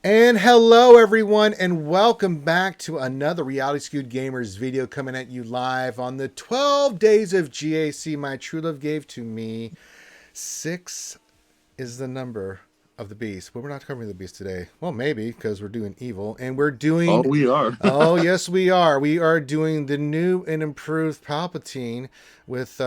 And hello, everyone, and welcome back to another Reality Skewed Gamers video coming at you live on the 12 days of GAC my true love gave to me. 6 is the number of the beast, but we're not covering the beast today. Well, maybe because we're doing evil, and we're Oh, doing. we are. Oh, yes, we are. We are doing the new and improved Palpatine with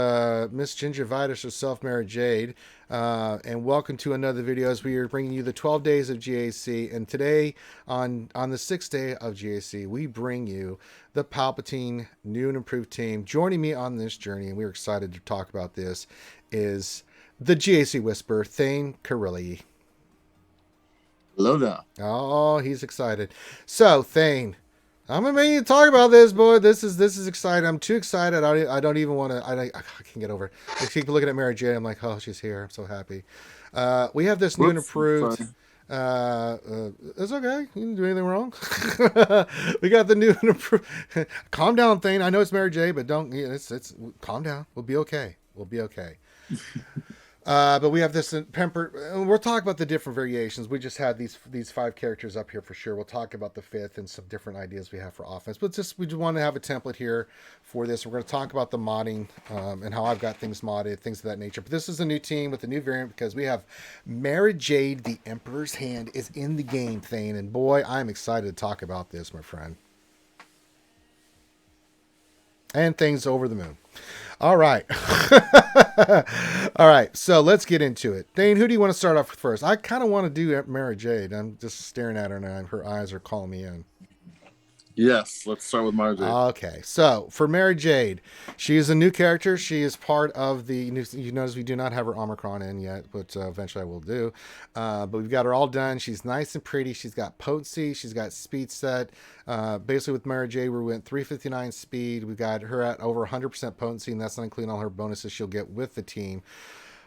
Miss Gingivitis herself, Mary Jade. And welcome to another video as we are bringing you the 12 days of GAC. And today, on the 6th day of GAC, we bring you the Palpatine new and improved team. Joining me on this journey, and we're excited to talk about this, is the GAC Whisperer Thane Kyrel. Hello there. Oh, he's excited. So, Thane, I'm gonna make you talk about this, boy. This is exciting. I'm too excited. I don't even want to. I can't get over it. I keep looking at Mary Jane. I'm like, oh, she's here. I'm so happy. We have this new and Whoops. improved. Sorry. It's okay. You didn't do anything wrong. We got the new and improved. Calm down, Thane. I know it's Mary J, but don't. It's calm down. We'll be okay. We'll be okay. But we have this in Pemper. We'll talk about the different variations. We just had these 5 characters up here for sure. We'll talk about the 5th and some different ideas we have for offense. But we just want to have a template here for this. We're going to talk about the modding and how I've got things modded, things of that nature. But this is a new team with a new variant because we have Mara Jade, the Emperor's Hand, is in the game, Thane. And boy, I'm excited to talk about this, my friend. And things over the moon. All right. All right. So let's get into it. Dane, who do you want to start off with first? I kind of want to do Mara Jade. I'm just staring at her and her eyes are calling me in. Yes, let's start with Marjorie. Okay, so for Mary Jade, she is a new character. She is part of the new. You notice we do not have her Omicron in yet, but eventually I will do. But we've got her all done. She's nice and pretty. She's got potency. She's got speed set. Basically, with Mary Jade, we went 359 speed. We got her at over 100% potency, and that's not including all her bonuses she'll get with the team.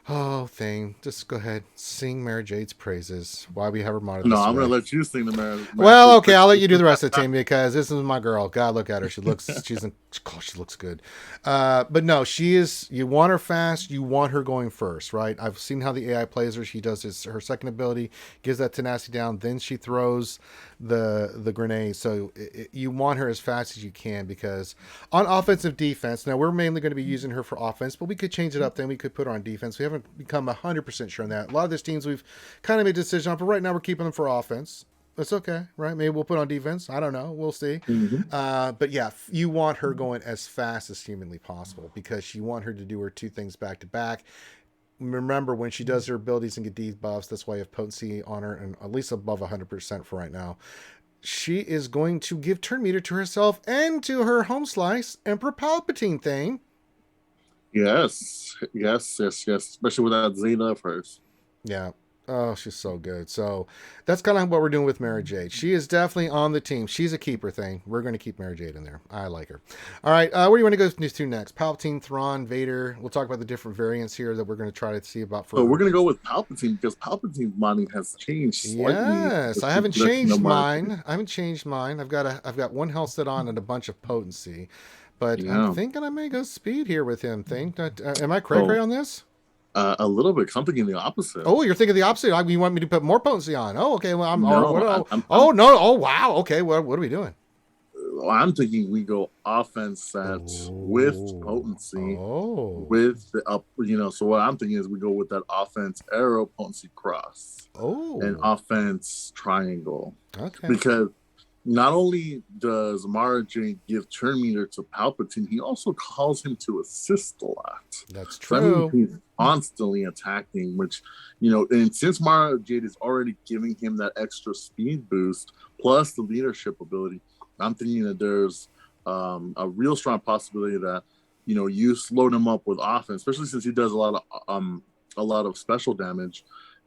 Oh, Thane, just go ahead, sing Mary Jade's praises. Why we have her modded No, this I'm way. going to let you sing the Well, master. okay, I'll let you do the rest of the team because this is my girl. God, look at her. She looks, she looks good. But no, she is. You want her fast. You want her going first, right? I've seen how the AI plays her. She does her second ability, gives that tenacity down, then she throws the grenade. So you want her as fast as you can because on offensive defense. Now we're mainly going to be using her for offense, but we could change it up. Then we could put her on defense. We haven't become 100% sure on that. A lot of these teams we've kind of made a decision on, but right now we're keeping them for offense. That's okay, right? Maybe we'll put on defense. I don't know. We'll see. Mm-hmm. But yeah, you want her going as fast as humanly possible because you want her to do her 2 things back to back. Remember, when she does her abilities and get debuffs, that's why you have potency on her and at least above 100% for right now. She is going to give turn meter to herself and to her home slice, Emperor Palpatine thing. Yes. Especially with that Zeta of hers. Yeah. Oh, she's so good. So that's kind of what we're doing with Mara Jade. She is definitely on the team. She's a keeper thing. We're going to keep Mara Jade in there. I like her. All right. Where do you want to go to next? Palpatine, Thrawn, Vader. We'll talk about the different variants here that we're going to try to see about So for. we're going to go with Palpatine because Palpatine's modding has changed slightly. Yes, I haven't changed mine. I haven't changed mine. I've got 1 health set on and a bunch of potency, but I'm Yeah. thinking I may go speed here with him. Am I cray Oh, on this? a little bit. Because I'm thinking the opposite. Oh, you're thinking the opposite. You want me to put more potency on? Oh, okay. Well, I'm. Or, No, what? I, I'm, Oh I'm, no. Oh wow. Okay. What are we doing? I'm thinking we go offense set with Oh. potency Oh. with the up, so what I'm thinking is we go with that offense arrow potency cross and Oh. offense triangle Okay. because not only does Mara Jade give turn meter to Palpatine, he also calls him to assist a lot. That's So that means true. he's constantly attacking, which, and since Mara Jade is already giving him that extra speed boost plus the leadership ability, I'm thinking that there's a real strong possibility that you slowed him up with offense, especially since he does a lot of special damage,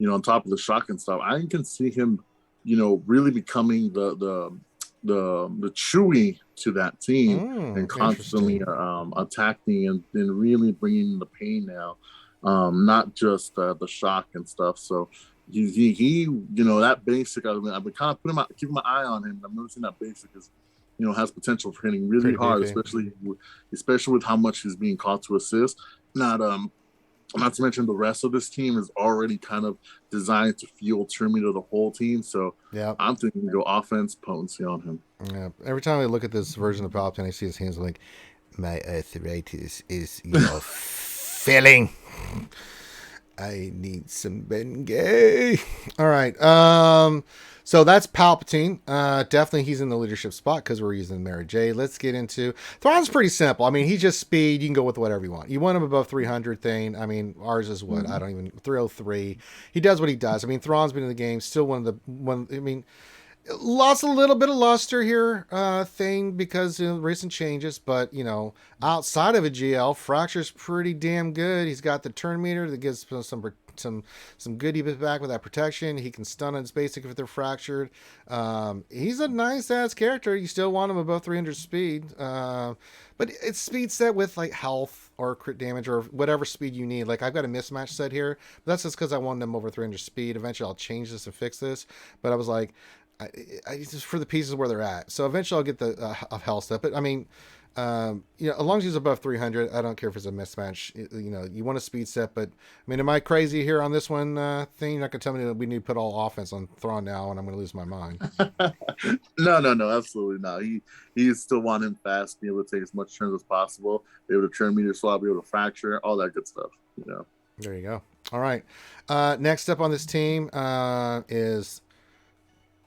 on top of the shock and stuff. I can see him, really becoming the Chewie to that team and constantly Interesting. attacking and really bringing the pain now, not just the shock and stuff. So he that basic. I've been kind of keeping my eye on him. I'm noticing that basic is has potential for hitting really Pretty hard, beefy. especially with how much he's being called to assist. Not Not to mention the rest of this team is already kind of designed to fuel Terminator the whole team. So Yeah. I'm thinking go offense potency on him. Yeah. Every time I look at this version of Palpatine, I see his hands, I'm like, my arthritis is, failing. I need some Bengay. All right. So that's Palpatine. Definitely he's in the leadership spot because we're using Mara Jade. Let's get into Thrawn's pretty simple. I mean, he's just speed. You can go with whatever you want. You want him above 300 thing. I mean, ours is what? I don't even 303. He does what he does. I mean, Thrawn's been in the game, still I mean, lost a little bit of luster here thing because recent changes, but outside of a GL, Fracture's pretty damn good. He's got the turn meter that gives some goodie back with that protection. He can stun on his basic if they're fractured. He's a nice ass character. You still want him above 300 speed, but it's speed set with like health or crit damage or whatever speed you need. Like I've got a mismatch set here, but that's just because I want them over 300 speed. Eventually I'll change this and fix this, but I was like, I just for the pieces where they're at. So eventually I'll get the health step. But I mean, as long as he's above 300, I don't care if it's a mismatch. You want a speed set, but I mean, am I crazy here on this one thing? You're not gonna tell me that we need to put all offense on Thrawn now, and I'm gonna lose my mind. No, absolutely not. He still want him fast, be able to take as much turns as possible, be able to turn meter swap, be able to fracture, all that good stuff. There you go. All right. Next up on this team is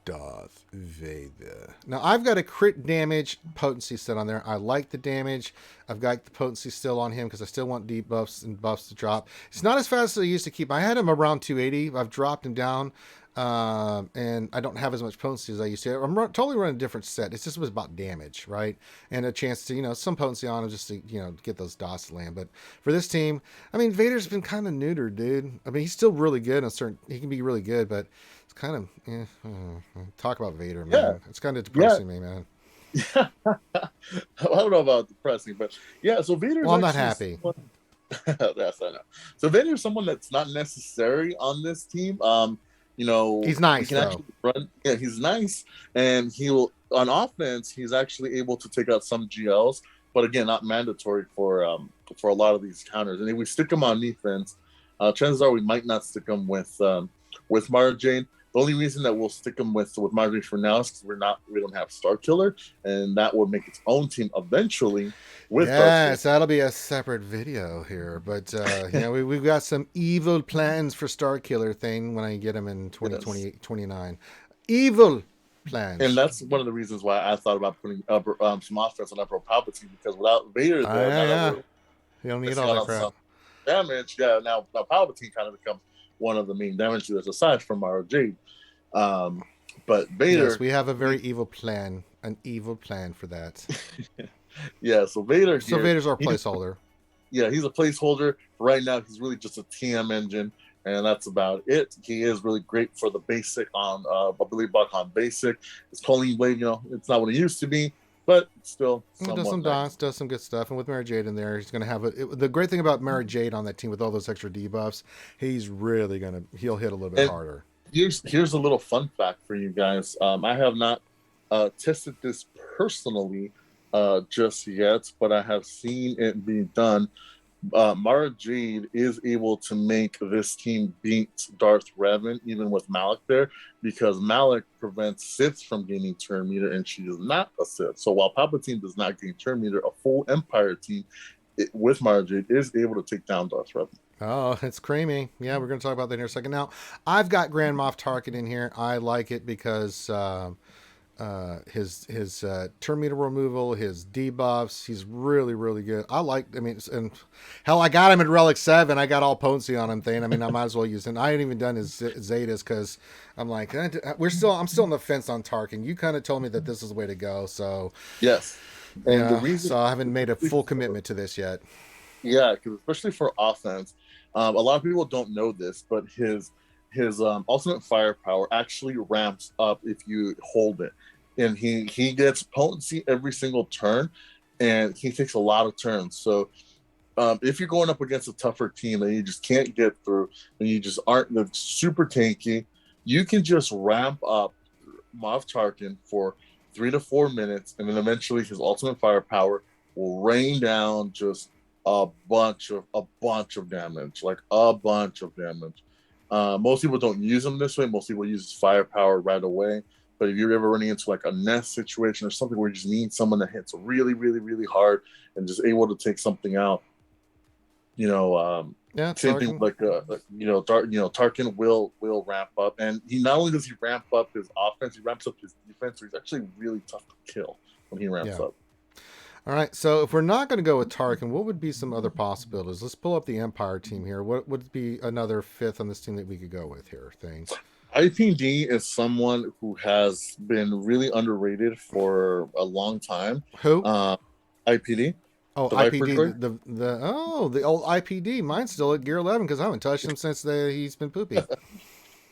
Darth Vader. Now I've got a crit damage potency set on there. I like the damage. I've got the potency still on him because I still want debuffs and buffs to drop. It's not as fast as I used to keep. I had him around 280. I've dropped him down, and I don't have as much potency as I used to. I'm totally running a different set. It's just was about damage, right? And a chance to some potency on him just to get those dots to land. But for this team, I mean Vader's been kind of neutered, dude. I mean he's still really good. He can be really good, but it's kind of talk about Vader, man. Yeah. It's kind of depressing me, man. I don't know about depressing, but yeah. So Vader's I'm not happy. Yes, I know. So Vader's someone that's not necessary on this team. He's nice he can though. actually run. Yeah, he's nice, and he'll on offense. He's actually able to take out some GLs, but again, not mandatory for a lot of these counters. And if we stick him on defense, chances are we might not stick him with Mara Jade. The only reason that we'll stick him with Mara Jade for now is because we don't have Star Killer, and that will make its own team eventually. Yes, that'll be a separate video here. But we've got some evil plans for Star Killer thing when I get him in 2028, 29. Evil plans. And that's one of the reasons why I thought about putting some offense on Emperor Palpatine, because without Vader there, you don't need all that crap. Damage, now Palpatine kind of becomes one of the main damage dealers aside from Mara Jade. But Vader, yes, we have a very evil plan, an evil plan for that. Yeah, so Vader. So Vader's our placeholder. He's a placeholder. Right now, he's really just a TM engine, and that's about it. He is really great for the basic on, I believe, Buck on basic. His Colleen Blade, it's not what it used to be, but still. He does some dots, does some good stuff, and with Mara Jade in there, he's going to have the great thing about Mara Jade on that team with all those extra debuffs, he's really he'll hit a little bit harder. Here's a little fun fact for you guys. I have not tested this personally just yet, but I have seen it be done. Mara Jade is able to make this team beat Darth Revan, even with Malak there, because Malak prevents Siths from gaining turn meter, and she is not a Sith. So while Palpatine does not gain turn meter, a full Empire team with Mara Jade is able to take down Darth Revan. Oh, it's creamy. Yeah, we're going to talk about that in a second. Now, I've got Grand Moff Tarkin in here. I like it because his turn meter removal, his debuffs, he's really, really good. And hell, I got him at Relic 7. I got all potency on him thing. I mean, I might as well use him. I ain't even done his Zetas because I'm like, I'm still on the fence on Tarkin. You kind of told me that this is the way to go. So yes. And the reason, so I haven't made a full commitment to this yet. Yeah, because especially for offense, a lot of people don't know this, but his ultimate firepower actually ramps up if you hold it, and he gets potency every single turn, and he takes a lot of turns. So if you're going up against a tougher team that you just can't get through, and you just aren't super tanky, you can just ramp up Moff Tarkin for 3 to 4 minutes, and then eventually his ultimate firepower will rain down just a bunch of damage, like a bunch of damage. Most people don't use them this way. Most people use firepower right away. But if you're ever running into like a nest situation or something where you just need someone that hits really, really, really hard and just able to take something out, you know, Yeah, same thing Tarkin. like Tarkin will ramp up, and he not only does he ramp up his offense, he ramps up his defense. So he's actually really tough to kill when he ramps Yeah. up. All right. So if we're not going to go with Tarkin, what would be some other possibilities? Let's pull up the Empire team here. What would be another fifth on this team that we could go with here? Thing. IPD is someone who has been really underrated for a long time. Who? Uh, IPD, Oh, the Viper IPD. droid. The old IPD. Mine's still at Gear 11 because I haven't touched him since he's been poopy.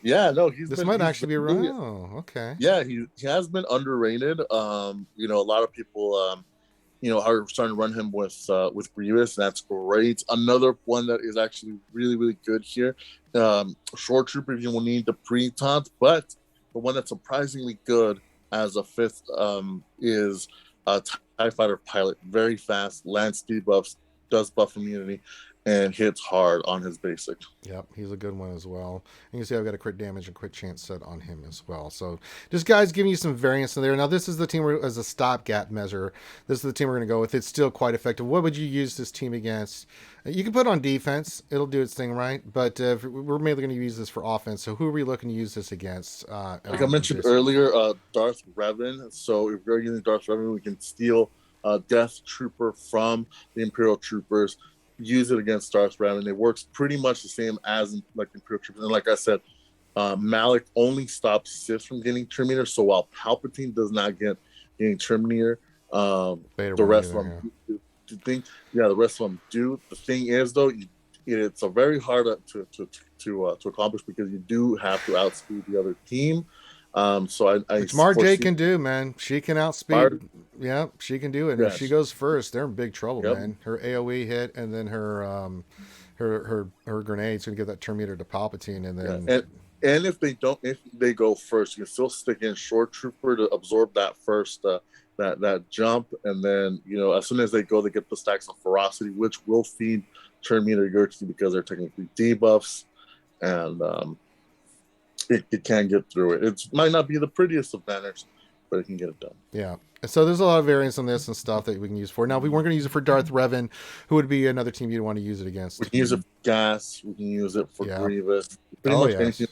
Yeah, no, This might he's actually been be really, around. Oh, okay. yeah, he has been underrated. A lot of people are starting to run him with Grievous. That's great. Another one that is actually really, really good here. Short Trooper, you will need the pre-taunt, but the one that's surprisingly good as a fifth is a TIE Fighter pilot. Very fast, lands debuffs, does buff immunity, and hits hard on his basic. Yep, he's a good one as well. And you can see I've got a crit damage and crit chance set on him as well. So just guys giving you some variance in there. Now this is the team as a stopgap measure. This is the team we're going to go with. It's still quite effective. What would you use this team against? You can put it on defense. It'll do its thing, right? But we're mainly going to use this for offense. So who are we looking to use this against? Like I mentioned earlier, Darth Revan. So if we're using Darth Revan, we can steal Death Trooper from the Imperial Troopers, use it against Darth Revan. It works pretty much the same as like Imperial Troopers. And like I said, Malik only stops Sith from getting Terminator. So while Palpatine does not get getting Terminator, the rest of them the rest of them do. The thing is, though, it's a very hard to accomplish because you do have to outspeed the other team. Which Marjay can do, man. She can outspeed. Yeah, she can do it. And if she goes first, they're in big trouble, man. Her AOE hit, and then her grenade's gonna give that Terminator to Palpatine, and then and if they go first, you can still stick in Short Trooper to absorb that first that jump, and then as soon as they go, they get the stacks of ferocity, which will feed Terminator Gertie because they're technically debuffs, and it can get through it. It might not be the prettiest of banners, but it can get it done. Yeah. So there's a lot of variance on this and stuff that we can use for. Now, we weren't going to use it for Darth Revan, who would be another team you'd want to use it against. We can use it for Gas. We can use it for Grievous. Pretty much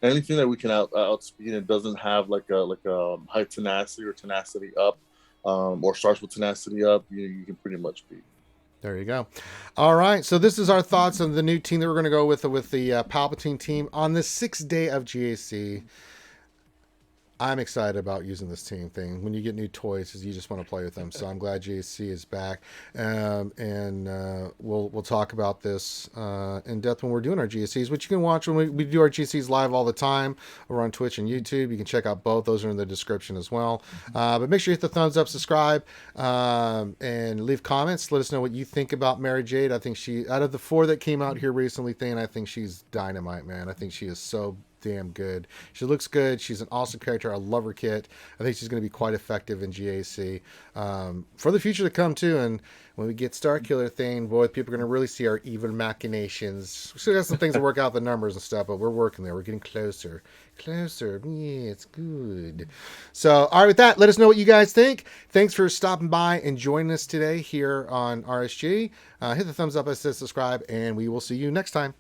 anything that we can outspeed and doesn't have like a high tenacity or tenacity up, or starts with tenacity up, you can pretty much beat. There you go. All right. So this is our thoughts on the new team that we're going to go with the Palpatine team on the 6th day of GAC. I'm excited about using this team thing. When you get new toys, you just want to play with them. So I'm glad GAC is back, and we'll talk about this in depth when we're doing our GACs, which you can watch when we do our GACs live all the time. We're on Twitch and YouTube. You can check out both; those are in the description as well. But make sure you hit the thumbs up, subscribe, and leave comments. Let us know what you think about Mary Jade. I think out of the 4 that came out here recently, Thane, I think she's dynamite, man. I think she is so damn good. She looks good. She's an awesome character. I love her kit. I think she's going to be quite effective in GAC for the future to come too. And when we get Starkiller Thane, boy, people are going to really see our evil machinations. We still got some things to work out the numbers and stuff, but we're working there. We're getting closer. Yeah, it's good. So, all right, with that, let us know what you guys think. Thanks for stopping by and joining us today here on RSG. Hit the thumbs up, subscribe, and we will see you next time.